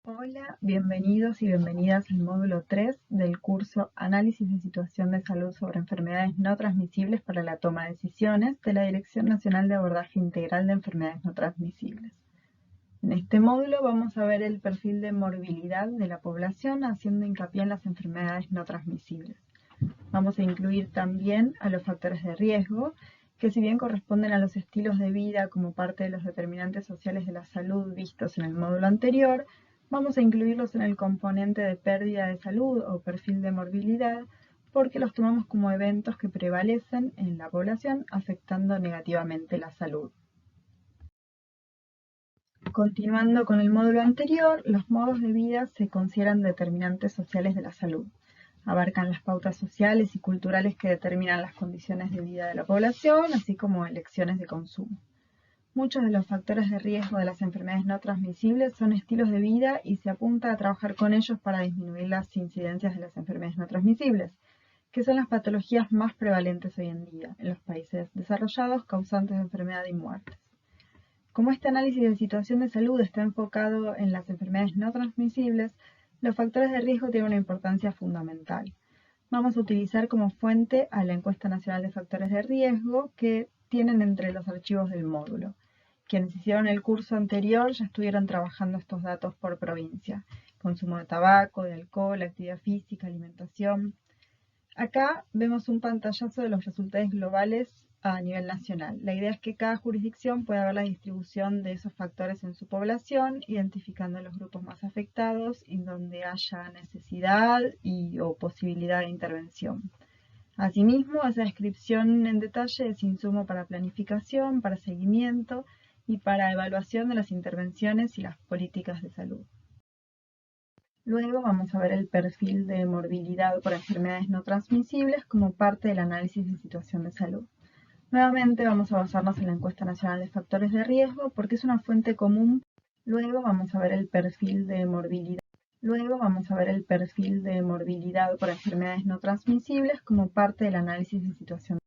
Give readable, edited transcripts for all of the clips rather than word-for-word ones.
Hola, bienvenidos y bienvenidas al módulo 3 del curso Análisis de Situación de Salud sobre Enfermedades no transmisibles para la toma de decisiones de la Dirección Nacional de Abordaje Integral de Enfermedades no transmisibles. En este módulo vamos a ver el perfil de morbilidad de la población haciendo hincapié en las enfermedades no transmisibles. Vamos a incluir también a los factores de riesgo, que si bien corresponden a los estilos de vida como parte de los determinantes sociales de la salud vistos en el módulo anterior, vamos a incluirlos en el componente de pérdida de salud o perfil de morbilidad porque los tomamos como eventos que prevalecen en la población afectando negativamente la salud. Continuando con el módulo anterior, los modos de vida se consideran determinantes sociales de la salud. Abarcan las pautas sociales y culturales que determinan las condiciones de vida de la población, así como elecciones de consumo. Muchos de los factores de riesgo de las enfermedades no transmisibles son estilos de vida y se apunta a trabajar con ellos para disminuir las incidencias de las enfermedades no transmisibles, que son las patologías más prevalentes hoy en día en los países desarrollados causantes de enfermedad y muertes. Como este análisis de situación de salud está enfocado en las enfermedades no transmisibles, los factores de riesgo tienen una importancia fundamental. Vamos a utilizar como fuente a la Encuesta Nacional de Factores de Riesgo que tienen entre los archivos del módulo. Quienes hicieron el curso anterior ya estuvieron trabajando estos datos por provincia. Consumo de tabaco, de alcohol, actividad física, alimentación. Acá vemos un pantallazo de los resultados globales a nivel nacional. La idea es que cada jurisdicción pueda ver la distribución de esos factores en su población, identificando los grupos más afectados y donde haya necesidad o posibilidad de intervención. Asimismo, esa descripción en detalle es insumo para planificación, para seguimiento y para evaluación de las intervenciones y las políticas de salud. Luego vamos a ver el perfil de morbilidad por enfermedades no transmisibles como parte del análisis de situación de salud. Nuevamente vamos a basarnos en la Encuesta Nacional de Factores de Riesgo porque es una fuente común. Luego vamos a ver el perfil de morbilidad. Luego vamos a ver el perfil de morbilidad por enfermedades no transmisibles como parte del análisis de situación.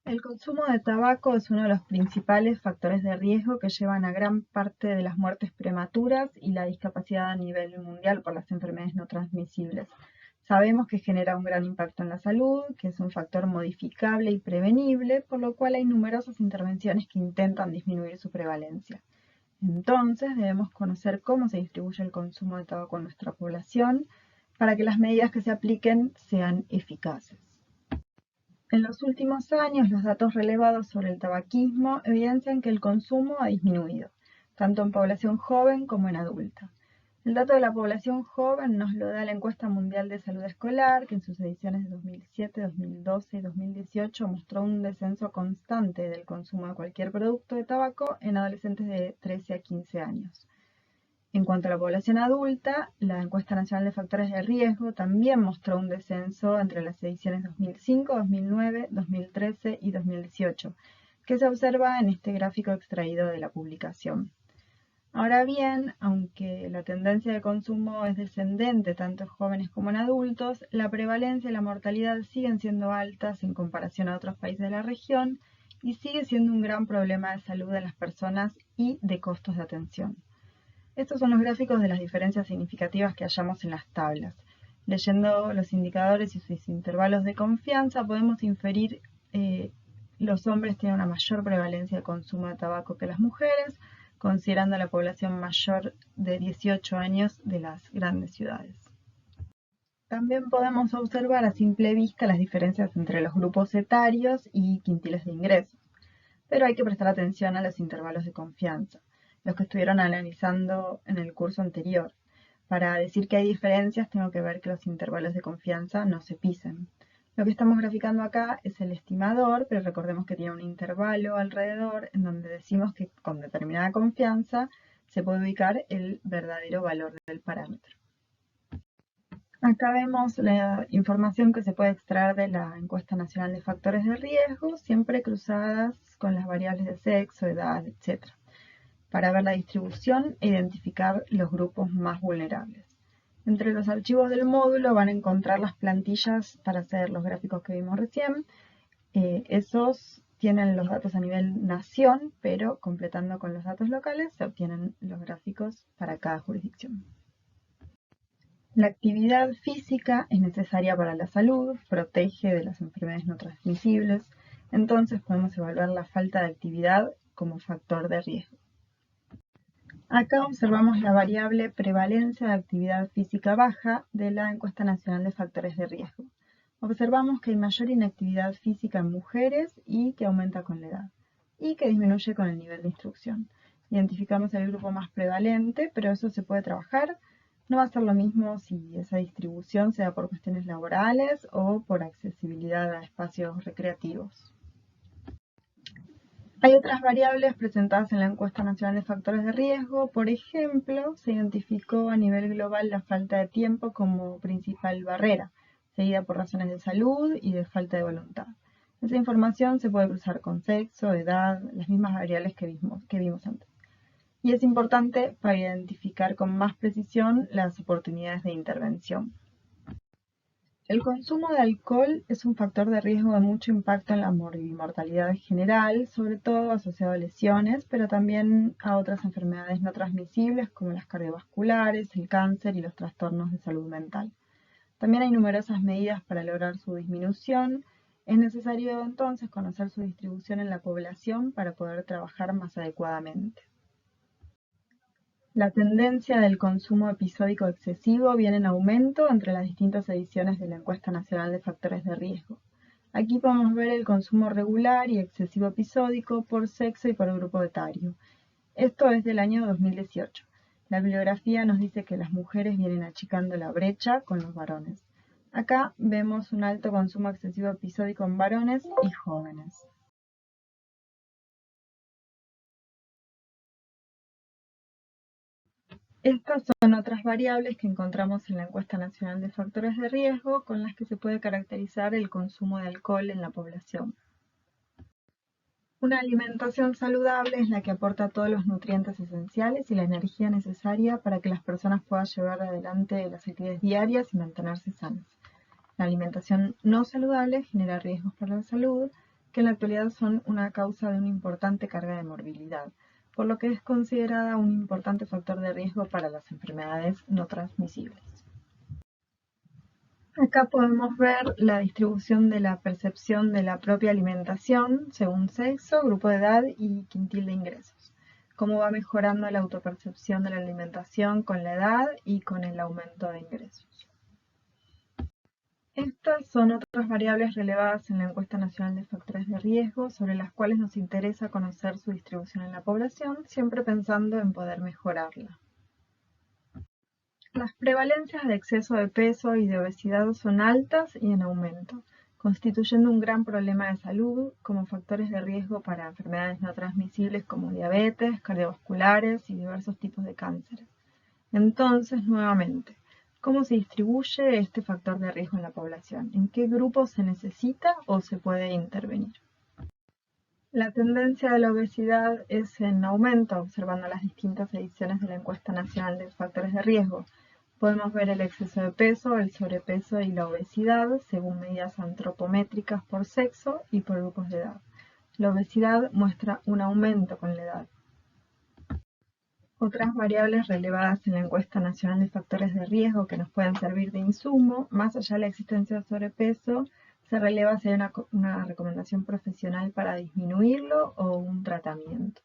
El consumo de tabaco es uno de los principales factores de riesgo que llevan a gran parte de las muertes prematuras y la discapacidad a nivel mundial por las enfermedades no transmisibles. Sabemos que genera un gran impacto en la salud, que es un factor modificable y prevenible, por lo cual hay numerosas intervenciones que intentan disminuir su prevalencia. Entonces, debemos conocer cómo se distribuye el consumo de tabaco en nuestra población para que las medidas que se apliquen sean eficaces. En los últimos años, los datos relevados sobre el tabaquismo evidencian que el consumo ha disminuido, tanto en población joven como en adulta. El dato de la población joven nos lo da la Encuesta Mundial de Salud Escolar, que en sus ediciones de 2007, 2012 y 2018 mostró un descenso constante del consumo de cualquier producto de tabaco en adolescentes de 13 a 15 años. En cuanto a la población adulta, la Encuesta Nacional de Factores de Riesgo también mostró un descenso entre las ediciones 2005, 2009, 2013 y 2018, que se observa en este gráfico extraído de la publicación. Ahora bien, aunque la tendencia de consumo es descendente tanto en jóvenes como en adultos, la prevalencia y la mortalidad siguen siendo altas en comparación a otros países de la región y sigue siendo un gran problema de salud de las personas y de costos de atención. Estos son los gráficos de las diferencias significativas que hallamos en las tablas. Leyendo los indicadores y sus intervalos de confianza, podemos inferir los hombres tienen una mayor prevalencia de consumo de tabaco que las mujeres, considerando la población mayor de 18 años de las grandes ciudades. También podemos observar a simple vista las diferencias entre los grupos etarios y quintiles de ingresos, pero hay que prestar atención a los intervalos de confianza, los que estuvieron analizando en el curso anterior. Para decir que hay diferencias, tengo que ver que los intervalos de confianza no se pisen. Lo que estamos graficando acá es el estimador, pero recordemos que tiene un intervalo alrededor en donde decimos que con determinada confianza se puede ubicar el verdadero valor del parámetro. Acá vemos la información que se puede extraer de la Encuesta Nacional de Factores de Riesgo, siempre cruzadas con las variables de sexo, edad, etc., para ver la distribución e identificar los grupos más vulnerables. Entre los archivos del módulo van a encontrar las plantillas para hacer los gráficos que vimos recién. Esos tienen los datos a nivel nación, pero completando con los datos locales se obtienen los gráficos para cada jurisdicción. La actividad física es necesaria para la salud, protege de las enfermedades no transmisibles, entonces podemos evaluar la falta de actividad como factor de riesgo. Acá observamos la variable prevalencia de actividad física baja de la Encuesta Nacional de Factores de Riesgo. Observamos que hay mayor inactividad física en mujeres y que aumenta con la edad, y que disminuye con el nivel de instrucción. Identificamos el grupo más prevalente, pero eso se puede trabajar. No va a ser lo mismo si esa distribución se da por cuestiones laborales o por accesibilidad a espacios recreativos. Hay otras variables presentadas en la Encuesta Nacional de Factores de Riesgo. Por ejemplo, se identificó a nivel global la falta de tiempo como principal barrera, seguida por razones de salud y de falta de voluntad. Esa información se puede cruzar con sexo, edad, las mismas variables que vimos antes. Y es importante para identificar con más precisión las oportunidades de intervención. El consumo de alcohol es un factor de riesgo de mucho impacto en la mortalidad en general, sobre todo asociado a lesiones, pero también a otras enfermedades no transmisibles como las cardiovasculares, el cáncer y los trastornos de salud mental. También hay numerosas medidas para lograr su disminución. Es necesario entonces conocer su distribución en la población para poder trabajar más adecuadamente. La tendencia del consumo episódico excesivo viene en aumento entre las distintas ediciones de la Encuesta Nacional de Factores de Riesgo. Aquí podemos ver el consumo regular y excesivo episódico por sexo y por grupo etario. Esto es del año 2018. La bibliografía nos dice que las mujeres vienen achicando la brecha con los varones. Acá vemos un alto consumo excesivo episódico en varones y jóvenes. Estas son otras variables que encontramos en la Encuesta Nacional de Factores de Riesgo con las que se puede caracterizar el consumo de alcohol en la población. Una alimentación saludable es la que aporta todos los nutrientes esenciales y la energía necesaria para que las personas puedan llevar adelante las actividades diarias y mantenerse sanas. La alimentación no saludable genera riesgos para la salud, que en la actualidad son una causa de una importante carga de morbilidad, por lo que es considerada un importante factor de riesgo para las enfermedades no transmisibles. Acá podemos ver la distribución de la percepción de la propia alimentación según sexo, grupo de edad y quintil de ingresos. Cómo va mejorando la autopercepción de la alimentación con la edad y con el aumento de ingresos. Estas son otras variables relevadas en la Encuesta Nacional de Factores de Riesgo sobre las cuales nos interesa conocer su distribución en la población, siempre pensando en poder mejorarla. Las prevalencias de exceso de peso y de obesidad son altas y en aumento, constituyendo un gran problema de salud como factores de riesgo para enfermedades no transmisibles como diabetes, cardiovasculares y diversos tipos de cánceres. Entonces, nuevamente, ¿cómo se distribuye este factor de riesgo en la población? ¿En qué grupos se necesita o se puede intervenir? La tendencia de la obesidad es en aumento, observando las distintas ediciones de la Encuesta Nacional de Factores de Riesgo. Podemos ver el exceso de peso, el sobrepeso y la obesidad según medidas antropométricas por sexo y por grupos de edad. La obesidad muestra un aumento con la edad. Otras variables relevadas en la Encuesta Nacional de Factores de Riesgo que nos pueden servir de insumo, más allá de la existencia de sobrepeso, se releva si hay una recomendación profesional para disminuirlo o un tratamiento.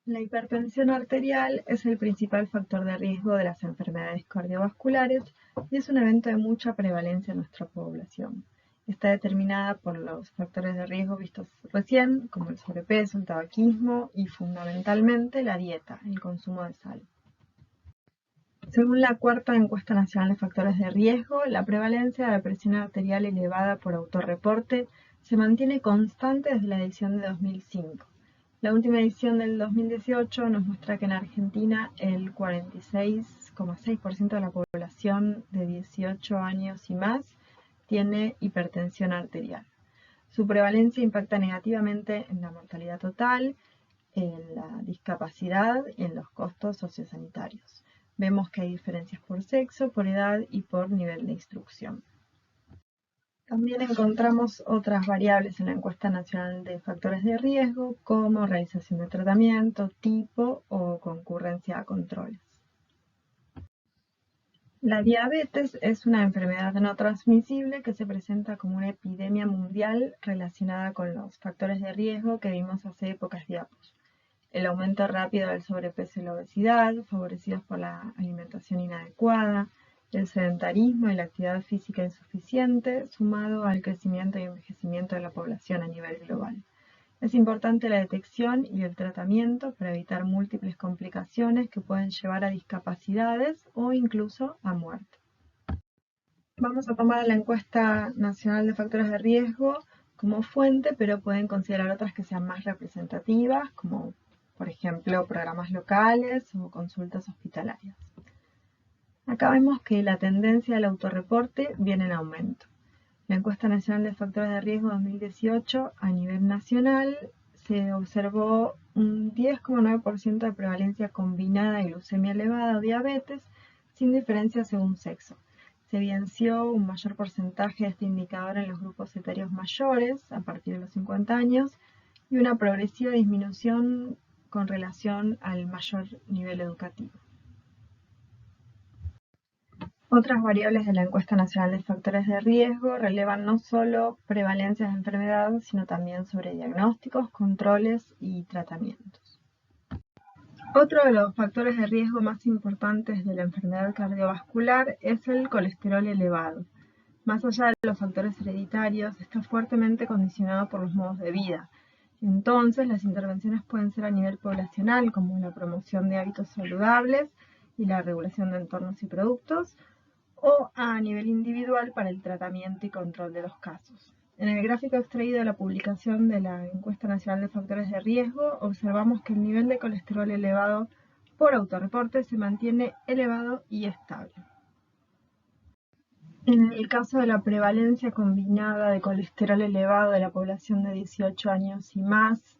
La hipertensión arterial es el principal factor de riesgo de las enfermedades cardiovasculares y es un evento de mucha prevalencia en nuestra población. Está determinada por los factores de riesgo vistos recién, como el sobrepeso, el tabaquismo y fundamentalmente la dieta, el consumo de sal. Según la cuarta encuesta nacional de factores de riesgo, la prevalencia de presión arterial elevada por autorreporte se mantiene constante desde la edición de 2005. La última edición del 2018 nos muestra que en Argentina el 46,6% 10,6% de la población de 18 años y más tiene hipertensión arterial. Su prevalencia impacta negativamente en la mortalidad total, en la discapacidad y en los costos sociosanitarios. Vemos que hay diferencias por sexo, por edad y por nivel de instrucción. También encontramos otras variables en la encuesta nacional de factores de riesgo, como realización de tratamiento, tipo o concurrencia a controles. La diabetes es una enfermedad no transmisible que se presenta como una epidemia mundial relacionada con los factores de riesgo que vimos hace pocas diapos. El aumento rápido del sobrepeso y la obesidad, favorecidos por la alimentación inadecuada, el sedentarismo y la actividad física insuficiente, sumado al crecimiento y envejecimiento de la población a nivel global. Es importante la detección y el tratamiento para evitar múltiples complicaciones que pueden llevar a discapacidades o incluso a muerte. Vamos a tomar la encuesta nacional de factores de riesgo como fuente, pero pueden considerar otras que sean más representativas, como por ejemplo programas locales o consultas hospitalarias. Acá vemos que la tendencia del autorreporte viene en aumento. La encuesta nacional de factores de riesgo 2018 a nivel nacional se observó un 10,9% de prevalencia combinada de glucemia elevada o diabetes, sin diferencia según sexo. Se evidenció un mayor porcentaje de este indicador en los grupos etarios mayores, a partir de los 50 años, y una progresiva disminución con relación al mayor nivel educativo. Otras variables de la encuesta nacional de factores de riesgo relevan no solo prevalencias de enfermedad, sino también sobre diagnósticos, controles y tratamientos. Otro de los factores de riesgo más importantes de la enfermedad cardiovascular es el colesterol elevado. Más allá de los factores hereditarios, está fuertemente condicionado por los modos de vida. Entonces, las intervenciones pueden ser a nivel poblacional, como la promoción de hábitos saludables y la regulación de entornos y productos, o a nivel individual para el tratamiento y control de los casos. En el gráfico extraído de la publicación de la Encuesta Nacional de Factores de Riesgo, observamos que el nivel de colesterol elevado por autorreporte se mantiene elevado y estable. En el caso de la prevalencia combinada de colesterol elevado de la población de 18 años y más,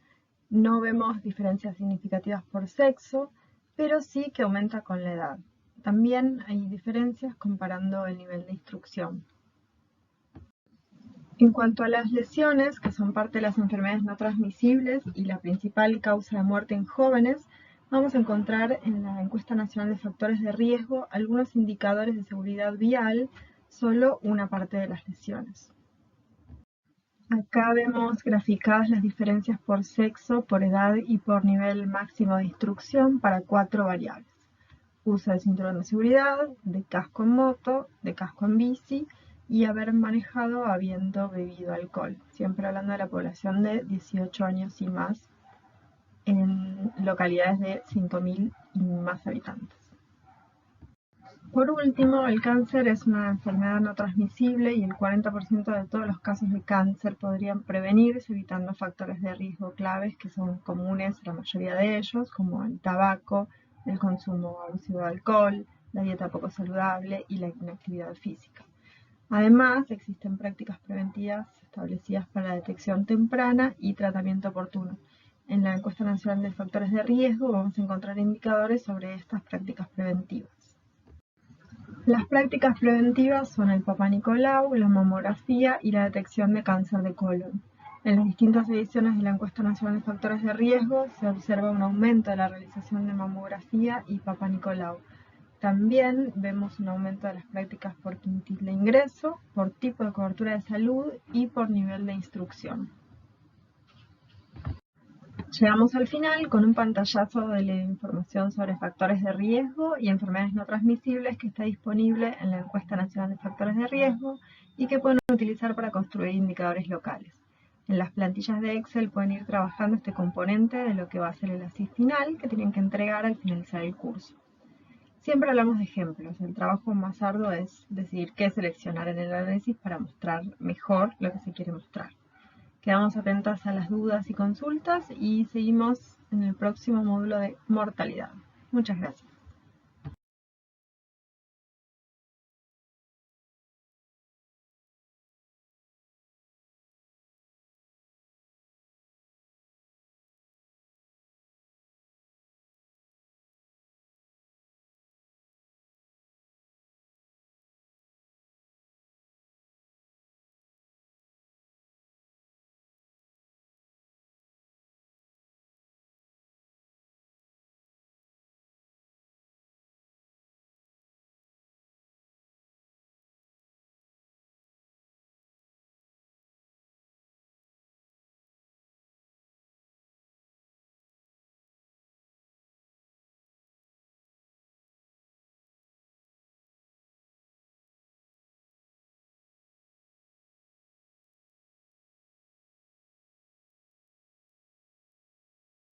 no vemos diferencias significativas por sexo, pero sí que aumenta con la edad. También hay diferencias comparando el nivel de instrucción. En cuanto a las lesiones, que son parte de las enfermedades no transmisibles y la principal causa de muerte en jóvenes, vamos a encontrar en la Encuesta Nacional de Factores de Riesgo algunos indicadores de seguridad vial, solo una parte de las lesiones. Acá vemos graficadas las diferencias por sexo, por edad y por nivel máximo de instrucción para 4 variables. Uso de cinturón de seguridad, de casco en moto, de casco en bici y haber manejado habiendo bebido alcohol. Siempre hablando de la población de 18 años y más en localidades de 5.000 y más habitantes. Por último, el cáncer es una enfermedad no transmisible y el 40% de todos los casos de cáncer podrían prevenirse evitando factores de riesgo claves que son comunes a la mayoría de ellos, como el tabaco, el consumo abusivo de alcohol, la dieta poco saludable y la inactividad física. Además, existen prácticas preventivas establecidas para la detección temprana y tratamiento oportuno. En la Encuesta Nacional de Factores de Riesgo vamos a encontrar indicadores sobre estas prácticas preventivas. Las prácticas preventivas son el Papá Nicolau, la mamografía y la detección de cáncer de colon. En las distintas ediciones de la Encuesta Nacional de Factores de Riesgo se observa un aumento de la realización de mamografía y Papá Nicolau. También vemos un aumento de las prácticas por quintil de ingreso, por tipo de cobertura de salud y por nivel de instrucción. Llegamos al final con un pantallazo de la información sobre factores de riesgo y enfermedades no transmisibles que está disponible en la Encuesta Nacional de Factores de Riesgo y que pueden utilizar para construir indicadores locales. En las plantillas de Excel pueden ir trabajando este componente de lo que va a ser el ASIS final que tienen que entregar al finalizar el curso. Siempre hablamos de ejemplos. El trabajo más arduo es decidir qué seleccionar en el análisis para mostrar mejor lo que se quiere mostrar. Quedamos atentas a las dudas y consultas y seguimos en el próximo módulo de mortalidad. Muchas gracias.